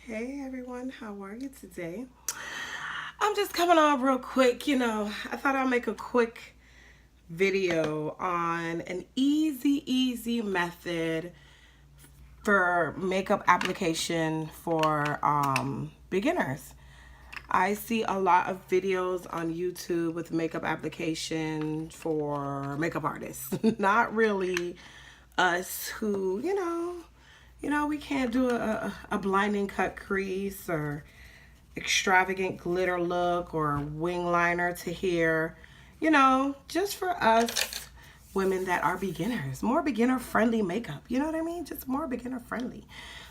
Hey everyone, how are you today? I'm just coming on real quick. I thought I'll make a quick video on an easy method for makeup application for beginners. I see a lot of videos on YouTube with makeup application for makeup artists. Not really us who, we can't do a blinding cut crease or extravagant glitter look or wing liner to here. Just for us women that are beginners, more beginner friendly makeup. You know what I mean? Just more beginner friendly.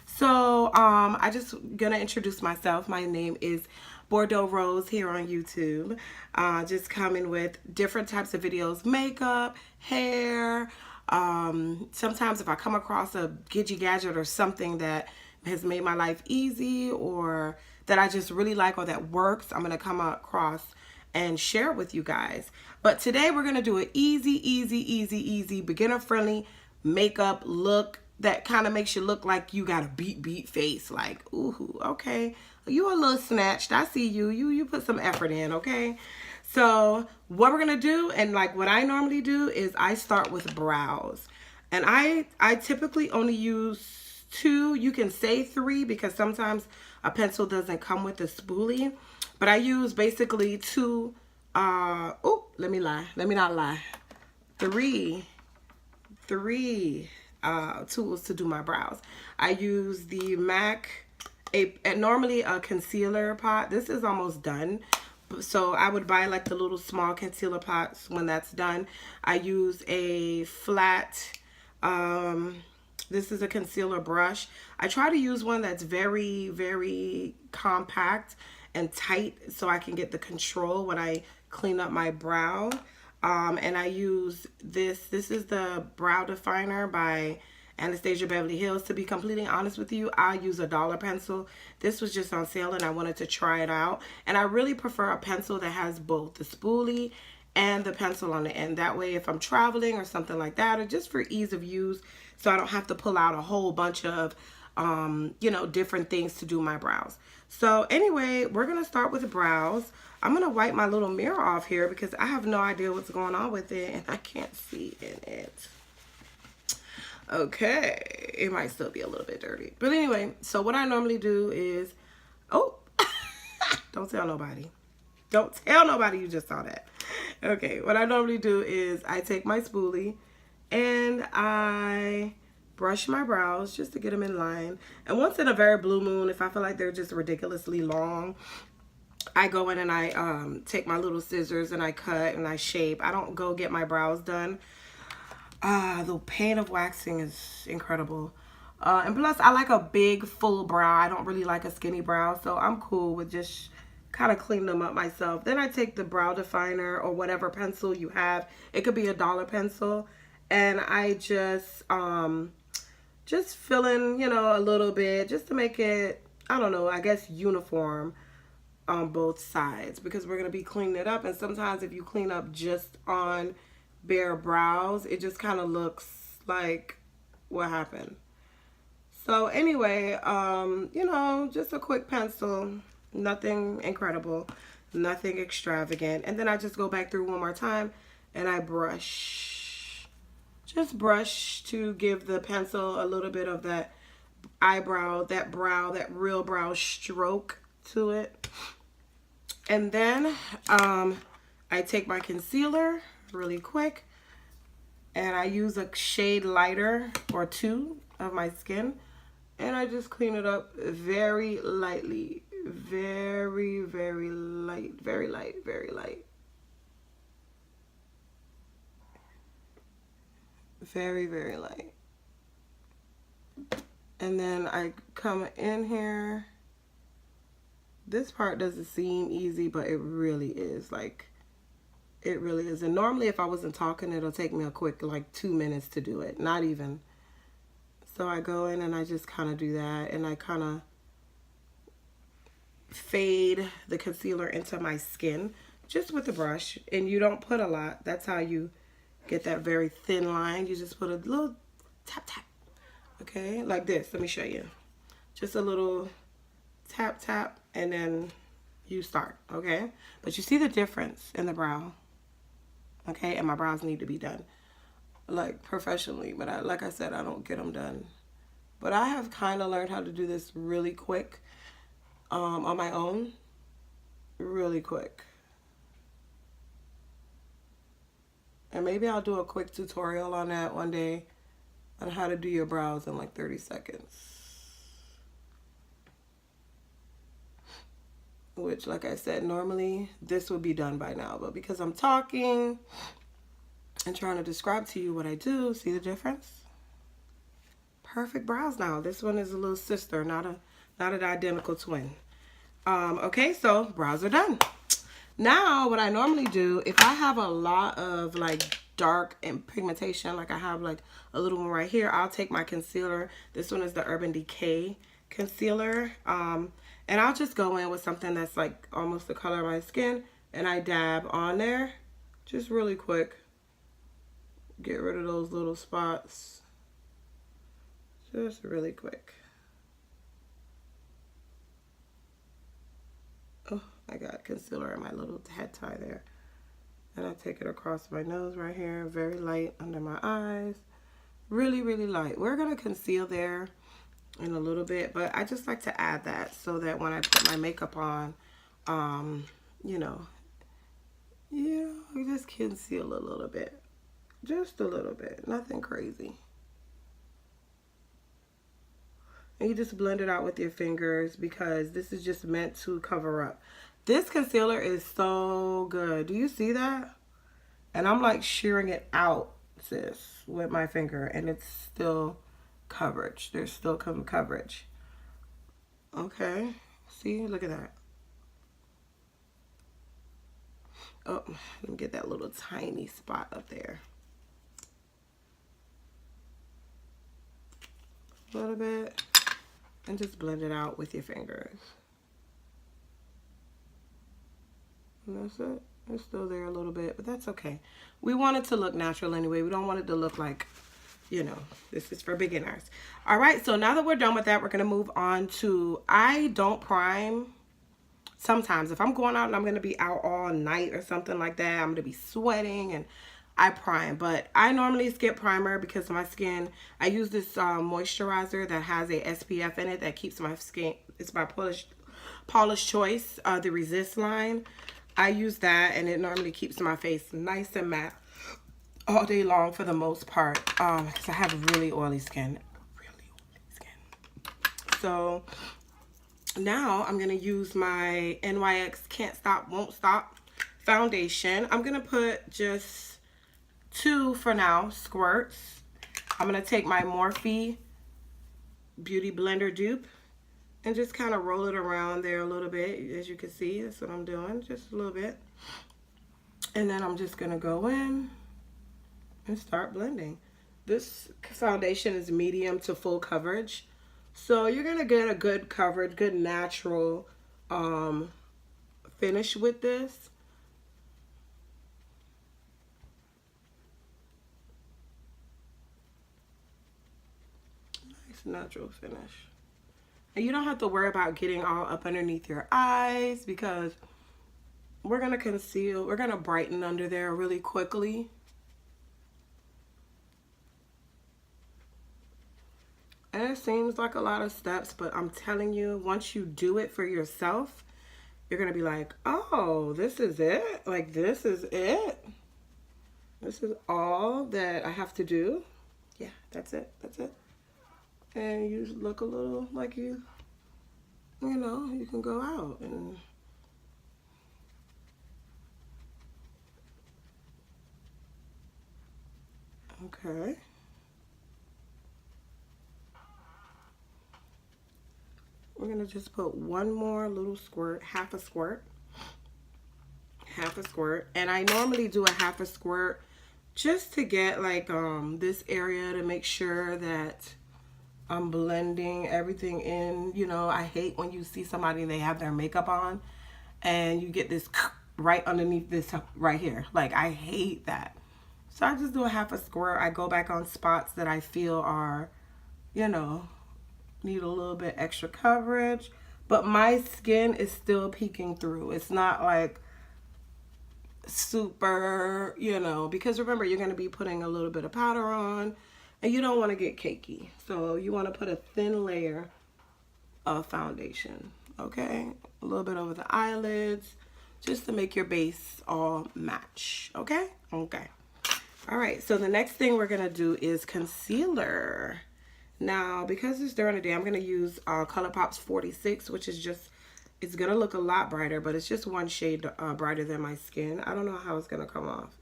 So I just gonna introduce myself. My name is Bordeaux Rose here on YouTube. Just coming with different types of videos, makeup, hair. Sometimes if I come across a gidgy gadget or something that has made my life easy or that I just really like or that works, I'm gonna come across and share it with you guys. But today we're gonna do an easy, beginner friendly makeup look that kind of makes you look like you got a beat face. Like, ooh, okay, you a little snatched. I see you. You put some effort in, okay? So what we're gonna do, and like what I normally do, is I start with brows, and I typically only use two. You can say three because sometimes a pencil doesn't come with a spoolie, but I use basically two. Let me not lie. Three tools to do my brows. I use the MAC, normally a concealer pot. This is almost done. So I would buy like the little small concealer pots when that's done. I use a flat, this is a concealer brush. I try to use one that's very compact and tight so I can get the control when I clean up my brow. And I use this. This is the Brow Definer by Anastasia Beverly Hills. To be completely honest with you, I use a dollar pencil. This was just on sale and I wanted to try it out. And I really prefer a pencil that has both the spoolie and the pencil on the end. That way, if I'm traveling or something like that, or just for ease of use, so I don't have to pull out a whole bunch of different things to do my brows. So anyway, we're going to start with the brows. I'm going to wipe my little mirror off here because I have no idea what's going on with it and I can't see in it. Okay, it might still be a little bit dirty. But anyway, so what I normally do is, don't tell nobody. Don't tell nobody you just saw that. Okay, what I normally do is I take my spoolie and I brush my brows just to get them in line. And once in a very blue moon, if I feel like they're just ridiculously long, I go in and I take my little scissors and I cut and I shape. I don't go get my brows done. The pain of waxing is incredible. And plus, I like a big, full brow. I don't really like a skinny brow, so I'm cool with just kind of clean them up myself. Then I take the brow definer or whatever pencil you have. It could be a dollar pencil. And I just fill in, a little bit just to make it, I don't know, I guess uniform on both sides because we're going to be cleaning it up. And sometimes if you clean up just on bare brows, it just kind of looks like what happened. So anyway, just a quick pencil, nothing incredible, nothing extravagant. And then I just go back through one more time and I brush. Just brush to give the pencil a little bit of that eyebrow, that real brow stroke to it. And then I take my concealer really quick and I use a shade lighter or two of my skin and I just clean it up very lightly. Very light. Very light. Very light. And then I come in here. This part doesn't seem easy, but it really is. Like, it really is. And normally if I wasn't talking, it'll take me a quick, like 2 minutes to do it. Not even. So I go in and I just kind of do that. And I kind of fade the concealer into my skin just with the brush. And you don't put a lot. That's how you get that very thin line. You just put a little tap. Okay, like this. Let me show you. Just a little tap, tap, and then you start, okay? But you see the difference in the brow, okay? And my brows need to be done, like, professionally. But like I said, I don't get them done. But I have kind of learned how to do this really quick on my own. Really quick. And maybe I'll do a quick tutorial on that one day on how to do your brows in like 30 seconds. Which, like I said, normally this would be done by now. But because I'm talking and trying to describe to you what I do, see the difference? Perfect brows now. This one is a little sister, not an identical twin. Okay, so brows are done. Now, what I normally do, if I have a lot of like dark and pigmentation, like I have like a little one right here, I'll take my concealer. This one is the Urban Decay concealer. And I'll just go in with something that's like almost the color of my skin, and I dab on there just really quick. Get rid of those little spots. Just really quick. Oh, I got concealer in my little head tie there. And I take it across my nose right here, very light under my eyes. Really, really light. We're going to conceal there in a little bit, but I just like to add that so that when I put my makeup on, you know, I just conceal a little bit. Just a little bit. Nothing crazy. And you just blend it out with your fingers because this is just meant to cover up. This concealer is so good. Do you see that? And I'm like shearing it out, sis, with my finger, and it's still coverage. There's still coverage. Okay. See? Look at that. Oh, let me get that little tiny spot up there. A little bit. And just blend it out with your fingers. And that's it. It's still there a little bit, but that's okay. We want it to look natural anyway. We don't want it to look like, you know, this is for beginners. All right, so now that we're done with that, we're going to move on to, I don't prime. Sometimes if I'm going out and I'm going to be out all night or something like that, I'm going to be sweating and I prime. But I normally skip primer because my skin, I use this moisturizer that has a SPF in it that keeps my skin, it's by Paula's Choice, the Resist line. I use that and it normally keeps my face nice and matte all day long for the most part, because I have really oily skin. So now I'm going to use my NYX Can't Stop, Won't Stop foundation. I'm going to put just 2 for now squirts. I'm going to take my Morphe Beauty Blender dupe and just kind of roll it around there a little bit. As you can see, that's what I'm doing, just a little bit. And then I'm just going to go in and start blending. This foundation is medium to full coverage. So you're going to get a good coverage, good natural finish with this. Nice natural finish. And you don't have to worry about getting all up underneath your eyes because we're going to conceal, we're going to brighten under there really quickly. And it seems like a lot of steps, but I'm telling you, once you do it for yourself, you're going to be like, oh, this is it? Like, this is it? This is all that I have to do? Yeah, that's it. That's it. And you look a little like you know, you can go out and okay. We're going to just put one more little squirt, half a squirt. And I normally do a half a squirt just to get like this area to make sure that I'm blending everything in. You know, I hate when you see somebody and they have their makeup on and you get this right underneath this right here. Like, I hate that. So I just do a half a squirt. I go back on spots that I feel are, you know, need a little bit extra coverage. but my skin is still peeking through. It's not like super, you know, because remember, you're going to be putting a little bit of powder on and you don't want to get cakey. So you want to put a thin layer of foundation, okay? A little bit over the eyelids just to make your base all match, okay? Okay. All right, so the next thing we're going to do is concealer. Now, because it's during the day, I'm going to use ColourPop's 46, which is just, it's going to look a lot brighter, but it's just one shade brighter than my skin. I don't know how it's going to come off.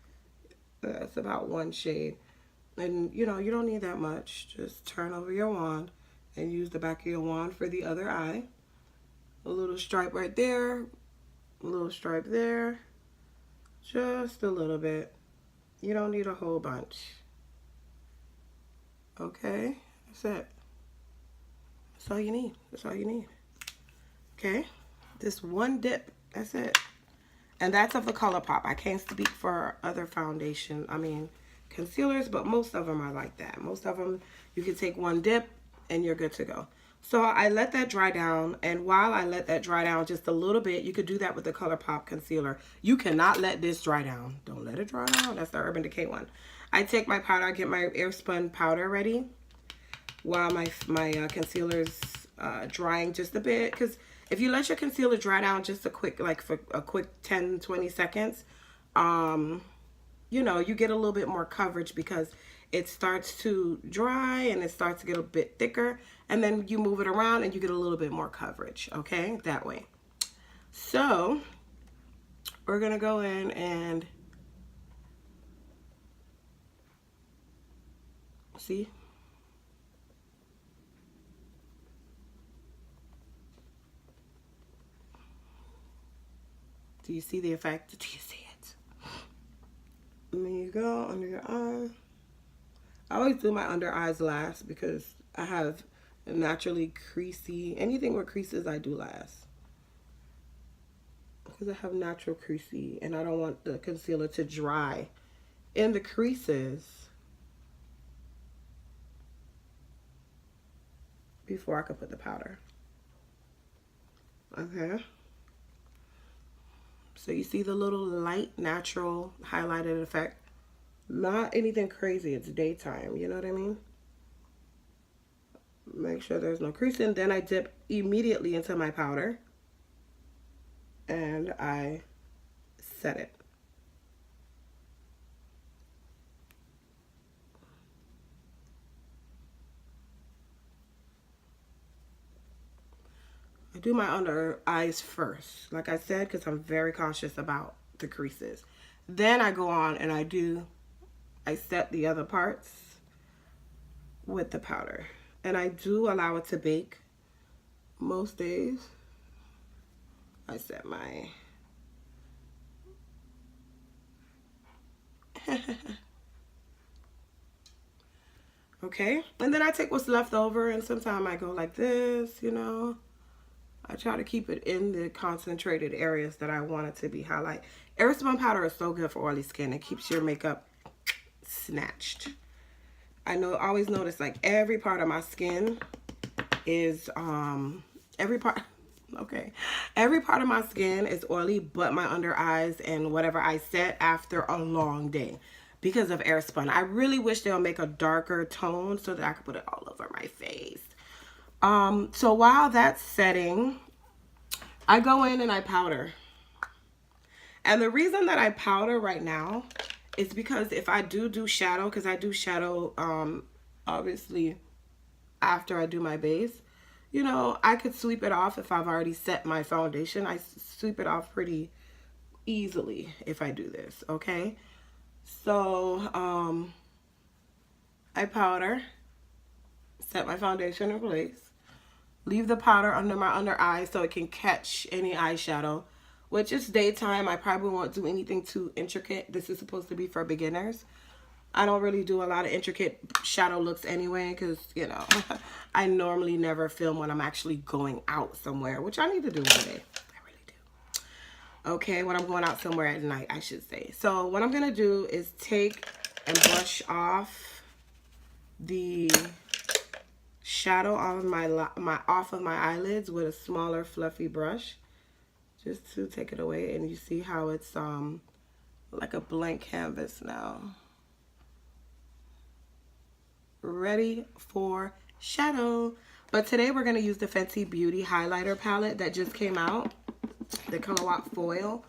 It's about one shade. And, you know, you don't need that much. Just turn over your wand and use the back of your wand for the other eye. A little stripe right there. A little stripe there. Just a little bit. You don't need a whole bunch. Okay, that's it. That's all you need. That's all you need. Okay, just one dip. That's it. And that's of the ColourPop. I can't speak for other foundation. I mean, concealers, but most of them are like that. Most of them, you can take one dip and you're good to go. So I let that dry down, and while I let that dry down just a little bit, you could do that with the ColourPop concealer. You cannot let this dry down. Don't let it dry down. That's the Urban Decay one. I take my powder, I get my airspun powder ready while my concealer's drying just a bit, because if you let your concealer dry down just a quick, like for a quick 10-20 seconds, you know, you get a little bit more coverage because it starts to dry and it starts to get a bit thicker, and then you move it around and you get a little bit more coverage, okay, that way. So we're gonna go in and see. Do you see the effect? Do you see it? And then you go under your eye. I always do my under eyes last because I have naturally creasy. Anything with creases I do last. Because I have natural creasy and I don't want the concealer to dry in the creases before I can put the powder. Okay. So you see the little light, natural, highlighted effect. Not anything crazy. It's daytime. You know what I mean? Make sure there's no creasing. Then I dip immediately into my powder. And I set it. I do my under eyes first, like I said, because I'm very cautious about the creases. Then I go on and I set the other parts with the powder. And I do allow it to bake most days. I set my okay, and then I take what's left over, and sometimes I go like this, you know. I try to keep it in the concentrated areas that I want it to be highlight. Airspun powder is so good for oily skin. It keeps your makeup snatched. I always notice like every part of my skin is every part of my skin is oily, but my under eyes and whatever I set after a long day because of Airspun. I really wish they'll make a darker tone so that I could put it all over my face. So while that's setting, I go in and I powder. And the reason that I powder right now is because if I do shadow, because I do shadow, obviously after I do my base, you know, I could sweep it off if I've already set my foundation. I sweep it off pretty easily if I do this, okay? So, I powder, set my foundation in place, leave the powder under my under eye so it can catch any eyeshadow, which is daytime. I probably won't do anything too intricate. This is supposed to be for beginners. I don't really do a lot of intricate shadow looks anyway because, you know, I normally never film when I'm actually going out somewhere, which I need to do one day. I really do. Okay, when I'm going out somewhere at night, I should say. So what I'm going to do is take and brush off the shadow on my off of my eyelids with a smaller fluffy brush, just to take it away. And you see how it's like a blank canvas now. Ready for shadow. But today we're going to use the Fenty Beauty highlighter palette that just came out, the Kilowatt Foil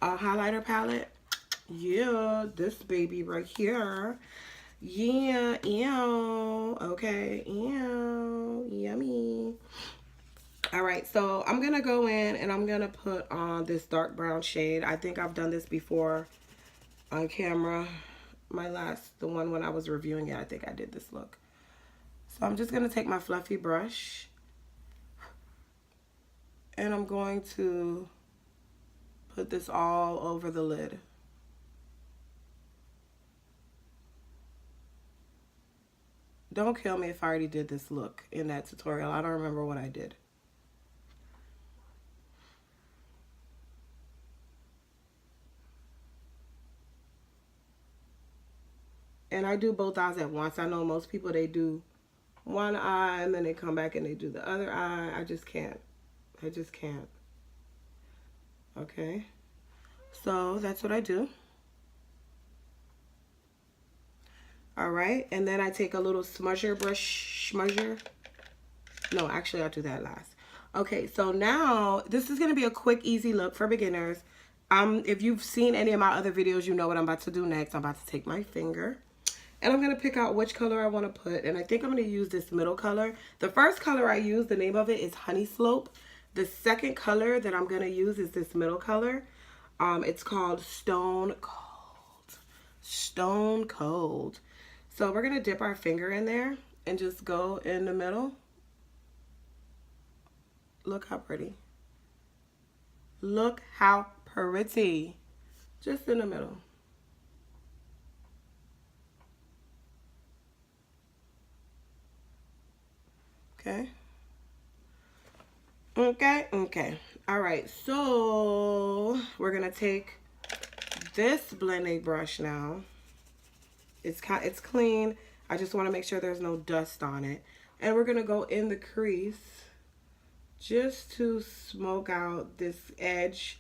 highlighter palette. Yeah, this baby right here. Yeah, ew. Okay, ew, yummy. All right, so I'm gonna go in and I'm gonna put on this dark brown shade. I think I've done this before on camera. The one when I was reviewing it, I think I did this look. So I'm just gonna take my fluffy brush and I'm going to put this all over the lid. Don't kill me if I already did this look in that tutorial. I don't remember what I did. And I do both eyes at once. I know most people, they do one eye and then they come back and they do the other eye. I just can't. I just can't. Okay. So that's what I do. All right. And then I take a little smudger brush, No, actually I'll do that last. Okay. So now this is going to be a quick, easy look for beginners. If you've seen any of my other videos, you know what I'm about to do next. I'm about to take my finger and I'm going to pick out which color I want to put. And I think I'm going to use this middle color. The first color I use, the name of it is Honey Slope. The second color that I'm going to use is this middle color. It's called Stone Cold. Stone Cold. So we're going to dip our finger in there and just go in the middle. Look how pretty. Look how pretty. Just in the middle. Okay. Okay. All right. So we're going to take this blending brush now. It's clean. I just want to make sure there's no dust on it. And we're going to go in the crease just to smoke out this edge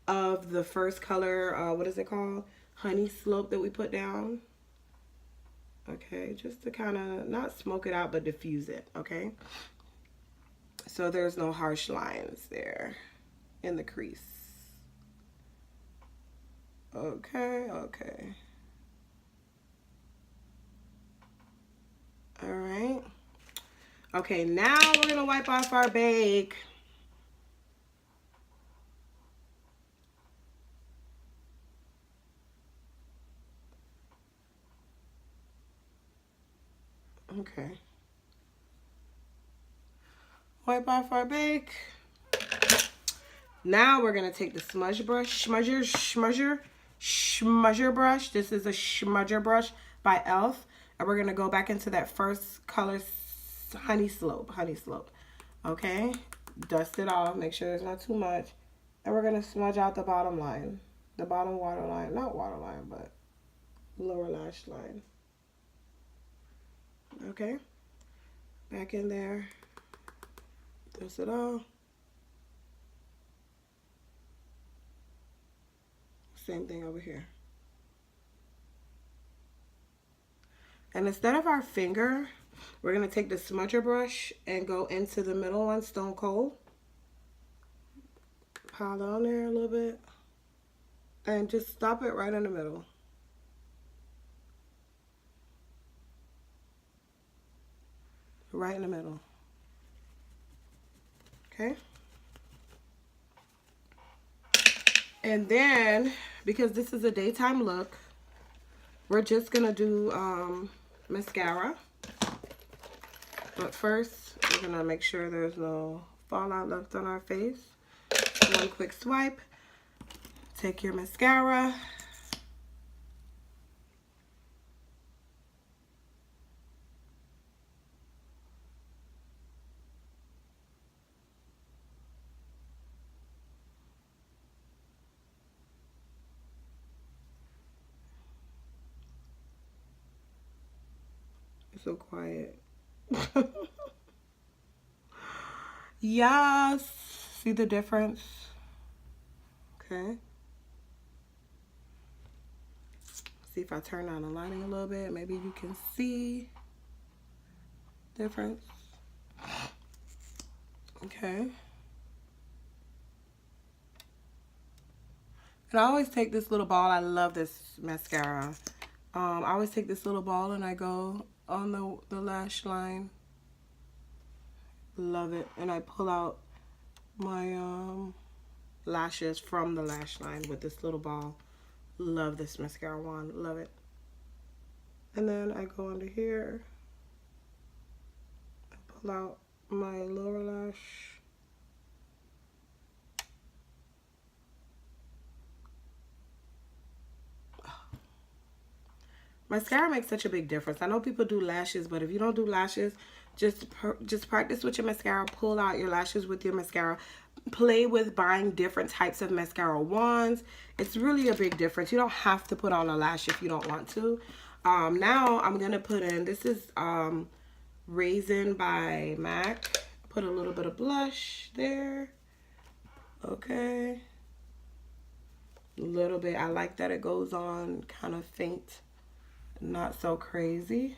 of the first color. What is it called? Honey Slope that we put down. Okay, just to kind of not smoke it out, but diffuse it. Okay. So there's no harsh lines there in the crease. Okay. All right. Okay, now we're going to wipe off our bake. Okay. Wipe off our bake. Now we're going to take the smudger brush. Smudger brush. This is a smudger brush by e.l.f. And we're going to go back into that first color, Honey Slope. Okay. Dust it off. Make sure there's not too much. And we're going to smudge out the bottom line. The bottom waterline. Not waterline, but lower lash line. Okay. Back in there. Dust it all. Same thing over here. And instead of our finger, we're going to take the smudger brush and go into the middle one, Stone Cold. Pile on there a little bit. And just stop it right in the middle. Right in the middle. Okay. And then, because this is a daytime look, we're just going to do mascara. But first, we're going to make sure there's no fallout left on our face. One quick swipe. Take your mascara. It's so quiet. Yes. See the difference? Okay. See if I turn on the lighting a little bit, maybe you can see difference. Okay. And I always take this little ball. I love this mascara. I always take this little ball and I go on the lash line. Love it. And I pull out my lashes from the lash line with this little ball. Love this mascara wand. Love it. And then I go under here and pull out my lower lash. Mascara makes such a big difference. I know people do lashes, but if you don't do lashes, just practice with your mascara. Pull out your lashes with your mascara. Play with buying different types of mascara wands. It's really a big difference. You don't have to put on a lash if you don't want to. Now I'm going to put in, this is Raisin by MAC. Put a little bit of blush there. Okay. A little bit. I like that it goes on kind of faint. Not so crazy.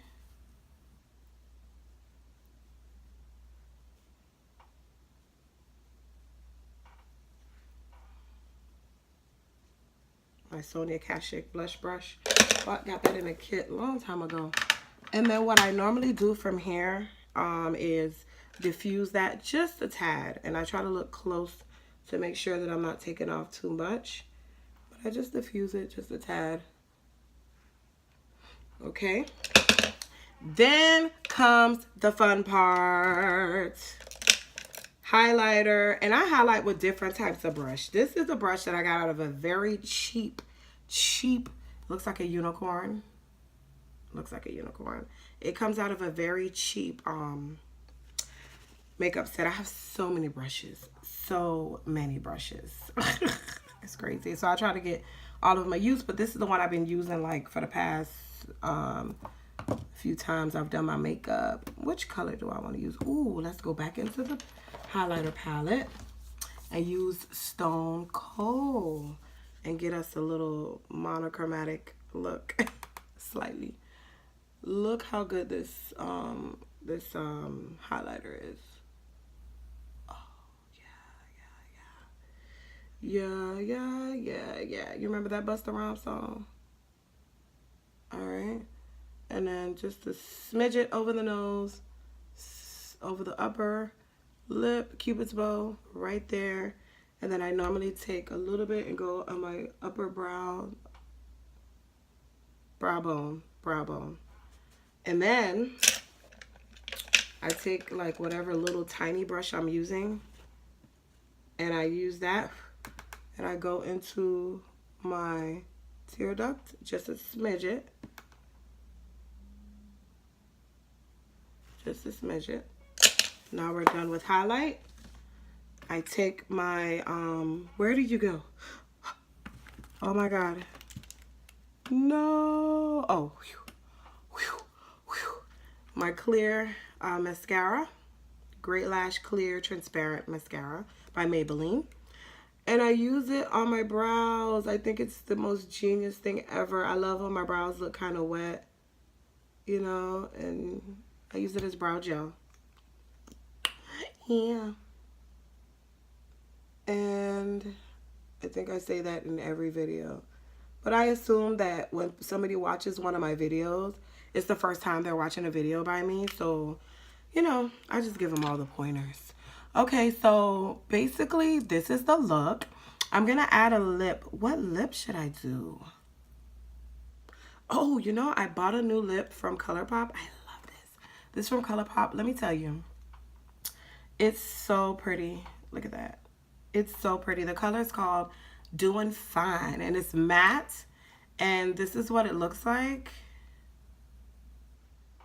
My Sonia Kashuk blush brush. Got that in a kit a long time ago. And then what I normally do from here is diffuse that just a tad. And I try to look close to make sure that I'm not taking off too much. But I just diffuse it just a tad. Okay. Then comes the fun part. Highlighter. And I highlight with different types of brush. This is a brush that I got out of a very cheap, looks like a unicorn. Looks like a unicorn. It comes out of a very cheap makeup set. I have so many brushes. So many brushes. It's crazy. So I try to get all of my use, but this is the one I've been using like for the past few times I've done my makeup. Which color do I want to use? Ooh, let's go back into the highlighter palette and use Stone Cold and get us a little monochromatic look. Slightly. Look how good this highlighter is. Oh, yeah. You remember that Busta Rhymes song? Alright. And then just a smidget over the nose, over the upper lip, Cupid's bow, right there. And then I normally take a little bit and go on my upper brow bone. And then I take like whatever little tiny brush I'm using and I use that and I go into my tear duct, just a smidget. Just a smidget. Now we're done with highlight. I take my, where did you go? Oh my God. No. Oh, my clear mascara. Great Lash Clear Transparent Mascara by Maybelline. And I use it on my brows. I think it's the most genius thing ever. I love when my brows look kind of wet, you know, and I use it as brow gel. Yeah. And I think I say that in every video. But I assume that when somebody watches one of my videos, it's the first time they're watching a video by me. So, you know, I just give them all the pointers. Okay, so basically this is the look. I'm going to add a lip. What lip should I do? Oh, you know, I bought a new lip from ColourPop. I love this. This from ColourPop. Let me tell you. It's so pretty. Look at that. It's so pretty. The color is called Doing Fine. And it's matte. And this is what it looks like.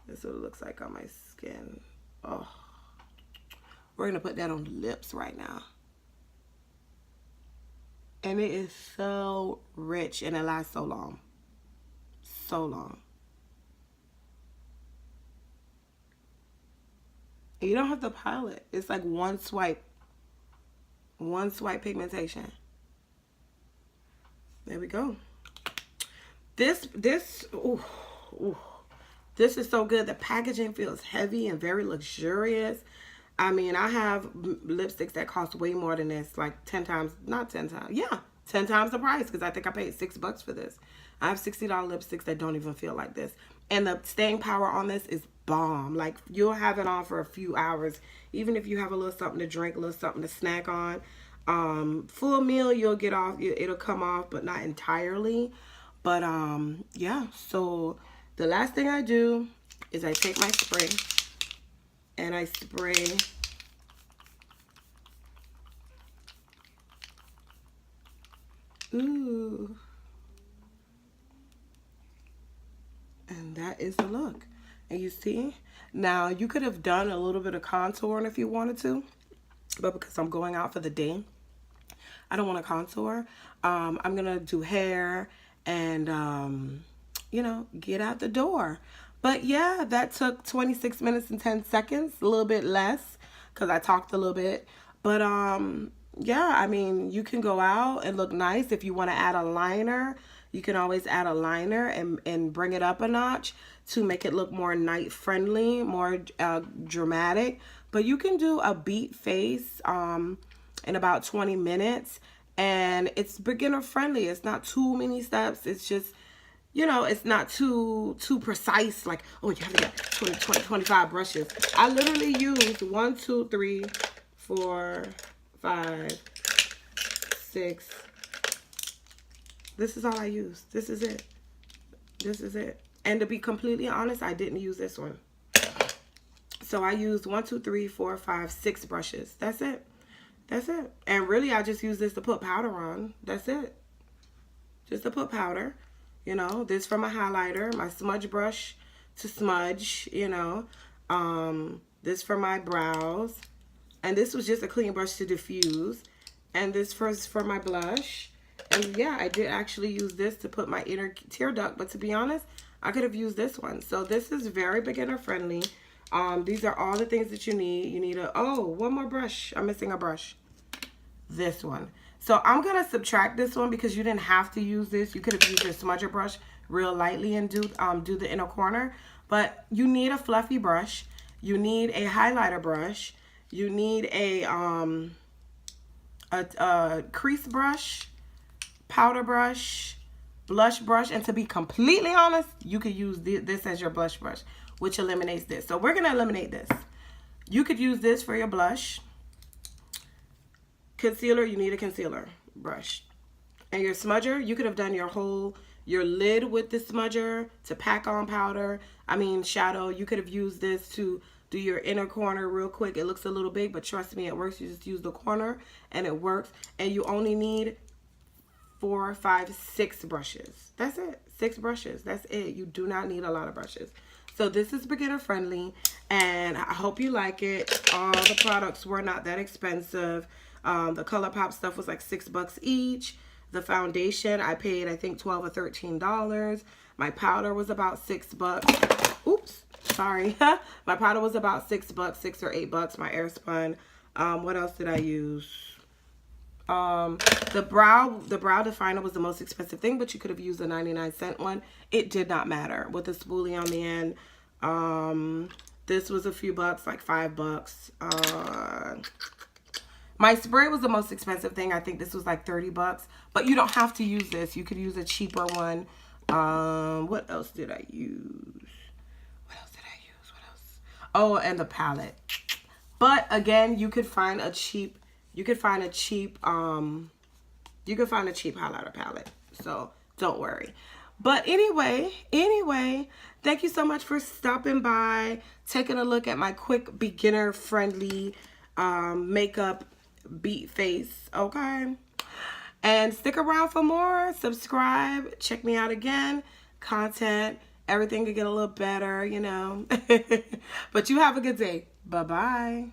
This is what it looks like on my skin. Oh. We're going to put that on the lips right now. And it is so rich. And it lasts so long. So long. You don't have to pile it. It's like one swipe. One swipe pigmentation. There we go. Ooh, this is so good. The packaging feels heavy and very luxurious. I mean, I have lipsticks that cost way more than this, like 10 times, not 10 times, yeah, 10 times the price, because I think I paid $6 for this. I have $60 lipsticks that don't even feel like this. And the staying power on this is bomb. Like, you'll have it on for a few hours, even if you have a little something to drink, a little something to snack on. Full meal, you'll get off, it'll come off, but not entirely. But yeah, so the last thing I do is I take my spray and I spray ooh, and that is the look. And you see, now you could have done a little bit of contouring if you wanted to, but because I'm going out for the day, I don't want to contour. I'm gonna do hair and you know, get out the door. But yeah, that took 26 minutes and 10 seconds, a little bit less because I talked a little bit. But yeah, I mean, you can go out and look nice. If you want to add a liner, you can always add a liner and bring it up a notch to make it look more night friendly, more dramatic. But you can do a beat face in about 20 minutes, and it's beginner friendly. It's not too many steps. It's just, you know, it's not too precise, like, oh, you have to get 25 brushes. I literally used 1, 2, 3, 4, 5, 6. This is all I used. This is it. This is it. And to be completely honest, I didn't use this one. So I used 1, 2, 3, 4, 5, 6 brushes. That's it. That's it. And really, I just use this to put powder on. That's it. Just to put powder. You know, this for my highlighter, my smudge brush to smudge, you know. This for my brows. And this was just a clean brush to diffuse. And this for my blush. And yeah, I did actually use this to put my inner tear duct. But to be honest, I could have used this one. So this is very beginner friendly. These are all the things that you need. You need one more brush. I'm missing a brush. This one. So I'm going to subtract this one because you didn't have to use this. You could have used your smudger brush real lightly and do the inner corner. But you need a fluffy brush. You need a highlighter brush. You need a crease brush, powder brush, blush brush. And to be completely honest, you could use this as your blush brush, which eliminates this. So we're going to eliminate this. You could use this for your blush. Concealer, you need a concealer brush. And your smudger, you could have done your lid with the smudger to pack on powder. I mean, shadow. You could have used this to do your inner corner real quick. It looks a little big, but trust me, it works. You just use the corner and it works. And you only need 4, 5, 6 brushes. That's it. 6 brushes. That's it. You do not need a lot of brushes. So this is beginner friendly, and I hope you like it. All the products were not that expensive. The ColourPop stuff was like $6 each. The foundation, I paid, I think, $12 or $13. My powder was about $6. Oops, sorry. My powder was about $6, $6 or $8. My Airspun. What else did I use? The brow definer was the most expensive thing, but you could have used a 99-cent one. It did not matter with the spoolie on the end. This was a few bucks, like $5. My spray was the most expensive thing. I think this was like $30, but you don't have to use this. You could use a cheaper one. What else did I use? What else? Oh, and the palette. But again, you could find a cheap highlighter palette. So don't worry. But anyway, thank you so much for stopping by, taking a look at my quick beginner friendly makeup beat face. Okay. And stick around for more. Subscribe. Check me out again. Content. Everything could get a little better, you know. But you have a good day. Bye-bye.